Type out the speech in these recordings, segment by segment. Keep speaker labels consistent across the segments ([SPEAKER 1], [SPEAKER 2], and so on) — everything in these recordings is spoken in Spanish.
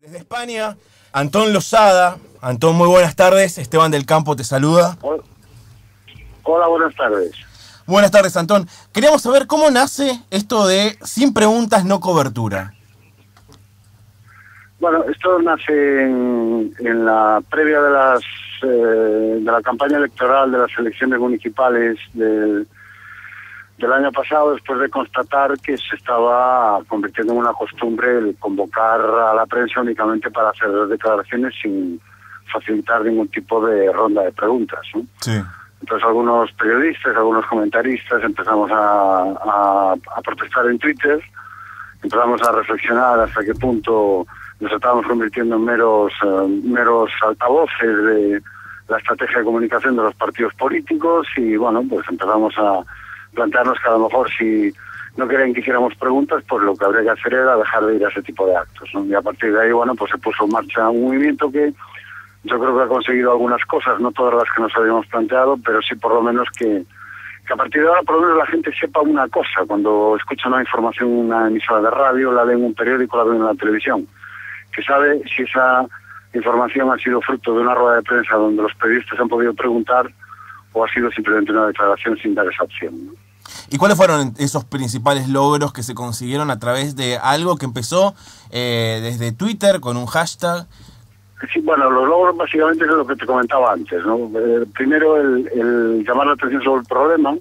[SPEAKER 1] Desde España, Antón Losada. Antón, muy buenas tardes. Esteban del Campo te saluda.
[SPEAKER 2] Hola, buenas tardes.
[SPEAKER 1] Buenas tardes, Antón. Queríamos saber cómo nace esto de sin preguntas, no cobertura.
[SPEAKER 2] Bueno, esto nace en la previa de la campaña electoral de las elecciones municipales del año pasado, después de constatar que se estaba convirtiendo en una costumbre el convocar a la prensa únicamente para hacer declaraciones sin facilitar ningún tipo de ronda de preguntas, ¿no?
[SPEAKER 1] Sí.
[SPEAKER 2] Entonces algunos periodistas, algunos comentaristas empezamos a protestar en Twitter, empezamos a reflexionar hasta qué punto nos estábamos convirtiendo en meros altavoces de la estrategia de comunicación de los partidos políticos y bueno, pues empezamos a plantearnos que a lo mejor si no querían que hiciéramos preguntas, pues lo que habría que hacer era dejar de ir a ese tipo de actos, ¿no? Y a partir de ahí, bueno, pues se puso en marcha un movimiento que yo creo que ha conseguido algunas cosas, no todas las que nos habíamos planteado, pero sí por lo menos que a partir de ahora por lo menos la gente sepa una cosa, cuando escucha una información en una emisora de radio, la lee en un periódico, la ve en la televisión, que sabe si esa información ha sido fruto de una rueda de prensa donde los periodistas han podido preguntar o ha sido simplemente una declaración sin dar esa opción, ¿no?
[SPEAKER 1] ¿Y cuáles fueron esos principales logros que se consiguieron a través de algo que empezó desde Twitter con un hashtag?
[SPEAKER 2] Sí, bueno, los logros básicamente es lo que te comentaba antes, ¿no? Primero, el llamar la atención sobre el problema.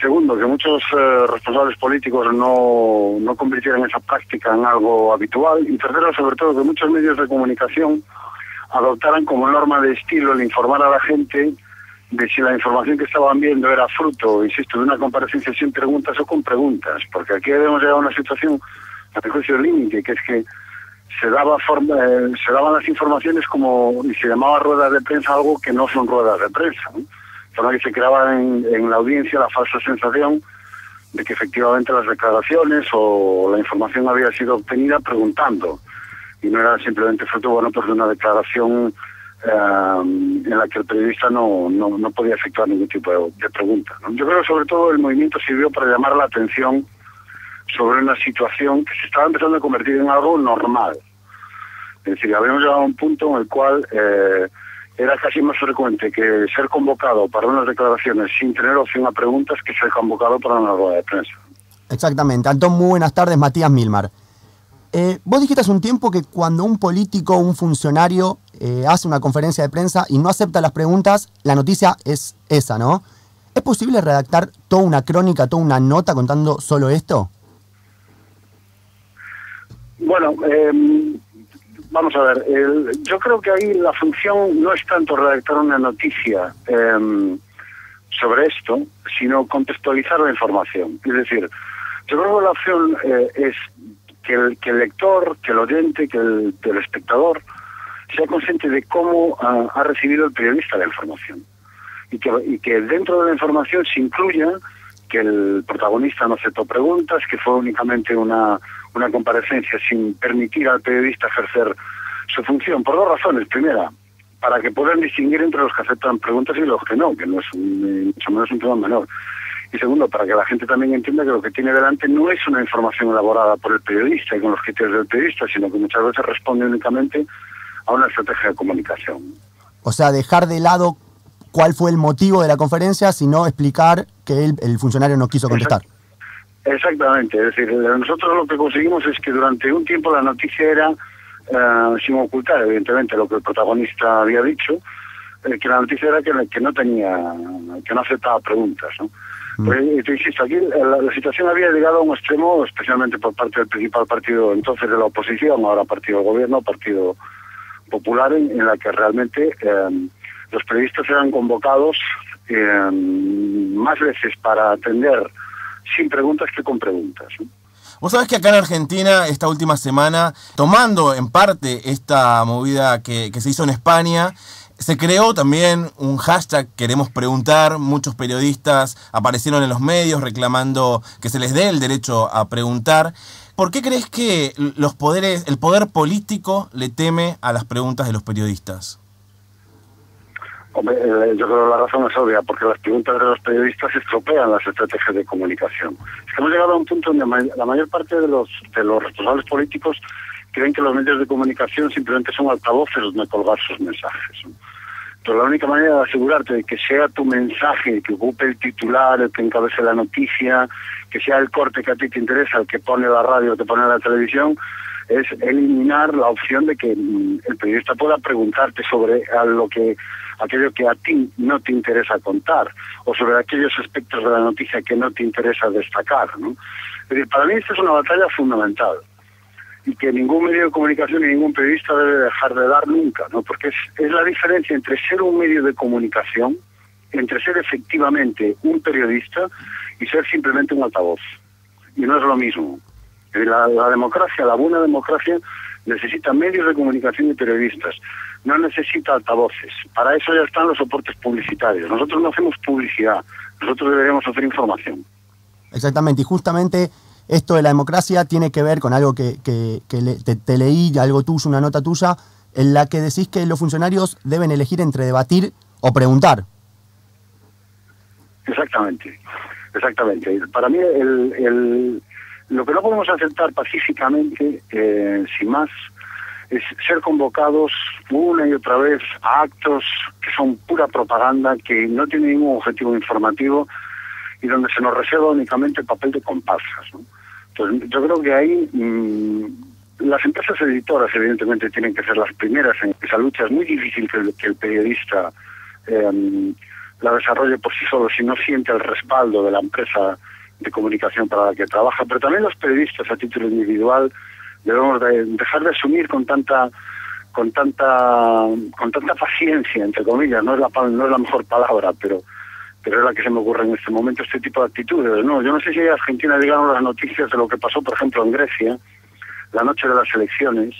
[SPEAKER 2] Segundo, que muchos responsables políticos no convirtieran esa práctica en algo habitual. Y tercero, sobre todo, que muchos medios de comunicación adoptaran como norma de estilo el informar a la gente de si la información que estaban viendo era fruto, insisto, de una comparecencia sin preguntas o con preguntas. Porque aquí hemos llegado a una situación, a mi juicio, límite, que es que se daban las informaciones como, y se llamaba ruedas de prensa algo que no son ruedas de prensa, ¿no? De forma que se creaba en la audiencia la falsa sensación de que efectivamente las declaraciones o la información había sido obtenida preguntando, y no era simplemente fruto, bueno, pues de una declaración en la que el periodista no podía efectuar ningún tipo de pregunta, ¿no? Yo creo que sobre todo el movimiento sirvió para llamar la atención sobre una situación que se estaba empezando a convertir en algo normal. Es decir, habíamos llegado a un punto en el cual era casi más frecuente que ser convocado para unas declaraciones sin tener opción a preguntas que ser convocado para una rueda de prensa.
[SPEAKER 3] Exactamente. Antón, muy buenas tardes. Matías Milmar. Vos dijiste hace un tiempo que cuando un político o un funcionario hace una conferencia de prensa y no acepta las preguntas, la noticia es esa, ¿no? ¿Es posible redactar toda una crónica, toda una nota contando solo esto?
[SPEAKER 2] Bueno, vamos a ver, yo creo que ahí la función no es tanto redactar una noticia sobre esto, sino contextualizar la información. Es decir, yo creo que la opción es que el lector, que el oyente, que el espectador sea consciente de cómo ha recibido el periodista la información. Y que dentro de la información se incluya que el protagonista no aceptó preguntas, que fue únicamente una comparecencia sin permitir al periodista ejercer su función, por dos razones. Primera, para que puedan distinguir entre los que aceptan preguntas y los que no es mucho menos un tema menor. Y segundo, para que la gente también entienda que lo que tiene delante no es una información elaborada por el periodista y con los criterios del periodista, sino que muchas veces responde únicamente a una estrategia de comunicación.
[SPEAKER 3] O sea, dejar de lado cuál fue el motivo de la conferencia, sino explicar que el funcionario no quiso contestar.
[SPEAKER 2] Exactamente, es decir, nosotros lo que conseguimos es que durante un tiempo la noticia era, sin ocultar evidentemente lo que el protagonista había dicho, que la noticia era que no aceptaba preguntas, ¿no? Pues, te insisto, aquí la situación había llegado a un extremo, especialmente por parte del principal partido entonces de la oposición, ahora partido del gobierno, Partido Popular, en la que realmente los periodistas eran convocados más veces para atender sin preguntas que con preguntas, ¿no?
[SPEAKER 1] Vos sabés que acá en Argentina, esta última semana, tomando en parte esta movida que se hizo en España, se creó también un hashtag Queremos Preguntar. Muchos periodistas aparecieron en los medios reclamando que se les dé el derecho a preguntar. ¿Por qué crees que el poder político le teme a las preguntas de los periodistas?
[SPEAKER 2] Hombre, yo creo que la razón es obvia, porque las preguntas de los periodistas estropean las estrategias de comunicación. Es que hemos llegado a un punto donde la mayor parte de los responsables políticos creen que los medios de comunicación simplemente son altavoces donde colgar sus mensajes, ¿no? Pero la única manera de asegurarte de que sea tu mensaje, que ocupe el titular, el que encabece la noticia, que sea el corte que a ti te interesa, el que pone la radio, el que pone la televisión, es eliminar la opción de que el periodista pueda preguntarte sobre aquello que a ti no te interesa contar, o sobre aquellos aspectos de la noticia que no te interesa destacar, ¿no? Es decir, para mí esta es una batalla fundamental, y que ningún medio de comunicación y ningún periodista debe dejar de dar nunca, ¿no? Porque es la diferencia entre ser un medio de comunicación, entre ser efectivamente un periodista y ser simplemente un altavoz. Y no es lo mismo. La democracia, la buena democracia, necesita medios de comunicación y periodistas. No necesita altavoces. Para eso ya están los soportes publicitarios. Nosotros no hacemos publicidad. Nosotros deberíamos hacer información.
[SPEAKER 3] Exactamente. Y justamente esto de la democracia tiene que ver con algo que te leí, algo tuyo, una nota tuya, en la que decís que los funcionarios deben elegir entre debatir o preguntar.
[SPEAKER 2] Exactamente. Para mí lo que no podemos aceptar pacíficamente, sin más, es ser convocados una y otra vez a actos que son pura propaganda, que no tienen ningún objetivo informativo y donde se nos reserva únicamente el papel de comparsas, ¿no? Entonces, yo creo que ahí las empresas editoras evidentemente tienen que ser las primeras en esa lucha. Es muy difícil que el periodista la desarrolle por sí solo si no siente el respaldo de la empresa de comunicación para la que trabaja, pero también los periodistas a título individual debemos de dejar de asumir con tanta paciencia, entre comillas, no es la mejor palabra, pero es la que se me ocurre en este momento, este tipo de actitudes, ¿no? Yo no sé si en Argentina llegaron las noticias de lo que pasó, por ejemplo, en Grecia, la noche de las elecciones,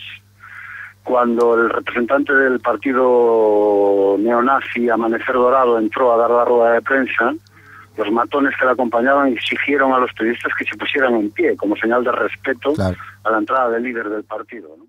[SPEAKER 2] cuando el representante del partido neonazi Amanecer Dorado entró a dar la rueda de prensa. Los matones que la acompañaban exigieron a los periodistas que se pusieran en pie como señal de respeto, claro, a la entrada del líder del partido, ¿no?